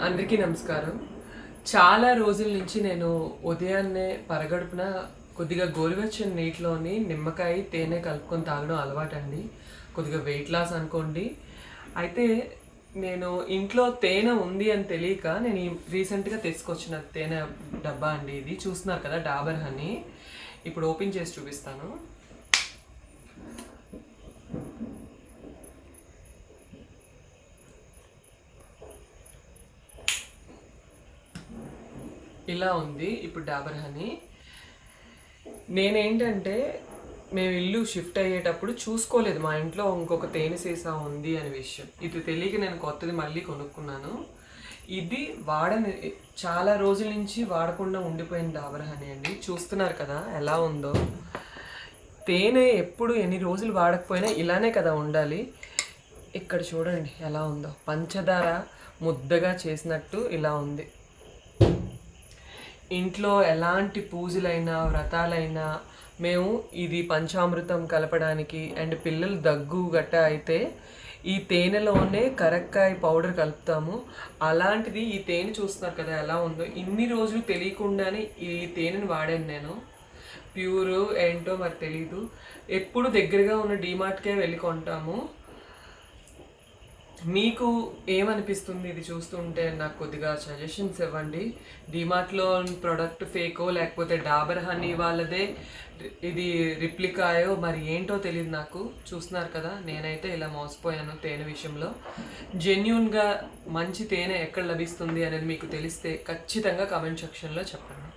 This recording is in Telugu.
అందరికీ నమస్కారం. చాలా రోజుల నుంచి నేను ఉదయాన్నే పరగడుపున కొద్దిగా గోరువెచ్చని నీటిలోని నిమ్మకాయ, తేనె కలుపుకొని తాగడం అలవాటండి. కొద్దిగా వెయిట్ లాస్ అనుకోండి. అయితే నేను ఇంట్లో తేనె ఉంది అని తెలియక నేను రీసెంట్‌గా తీసుకొచ్చిన తేనె డబ్బా అండి ఇది. చూస్తున్నారు కదా డాబర్ హనీ. ఇప్పుడు ఓపెన్ చేసి చూపిస్తాను. ఇలా ఉంది ఇప్పుడు డాబర్ హనీ. నేనేంటంటే మేము ఇల్లు షిఫ్ట్ అయ్యేటప్పుడు చూసుకోలేదు మా ఇంట్లో ఇంకొక తేనె సీసా ఉంది అనే విషయం. ఇది తెలియక నేను కొత్తది మళ్ళీ కొనుక్కున్నాను. ఇది చాలా రోజుల నుంచి వాడకుండా ఉండిపోయిన డాబర్ హనీ అండి. చూస్తున్నారు కదా ఎలా ఉందో. తేనె ఎప్పుడు ఎన్ని రోజులు వాడకపోయినా ఇలానే కదా ఉండాలి. ఇక్కడ చూడండి ఎలా ఉందో. పంచదార ముద్దగా చేసినట్టు ఇలా ఉంది. ఇంట్లో ఎలాంటి పూజలైనా వ్రతాలైనా మేము ఇది పంచామృతం కలపడానికి అండ్ పిల్లలు దగ్గు గట్ట అయితే ఈ తేనెలోనే కరక్కాయ పౌడర్ కలుపుతాము. అలాంటిది ఈ తేనె చూస్తున్నారు కదా ఎలా ఉందో. ఇన్ని రోజులు తెలియకుండానే ఈ తేనెని వాడాను నేను. ప్యూర్ ఏంటో మరి తెలీదు. ఎప్పుడు దగ్గరగా ఉన్న డీమార్ట్కే వెళ్ళి కొంటాము. మీకు ఏమనిపిస్తుంది ఇది చూస్తుంటే? నాకు కొద్దిగా సజెషన్స్ ఇవ్వండి. డీమార్ట్లో ప్రోడక్ట్ ఫేకో లేకపోతే డాబర్ హనీ వాళ్ళదే ఇది రిప్లికాయో మరి ఏంటో తెలియదు నాకు. చూస్తున్నారు కదా నేనైతే ఇలా మోసపోయాను తేనె విషయంలో. జెన్యూన్గా మంచి తేనె ఎక్కడ లభిస్తుంది అనేది మీకు తెలిస్తే ఖచ్చితంగా కామెంట్ సెక్షన్లో చెప్పండి.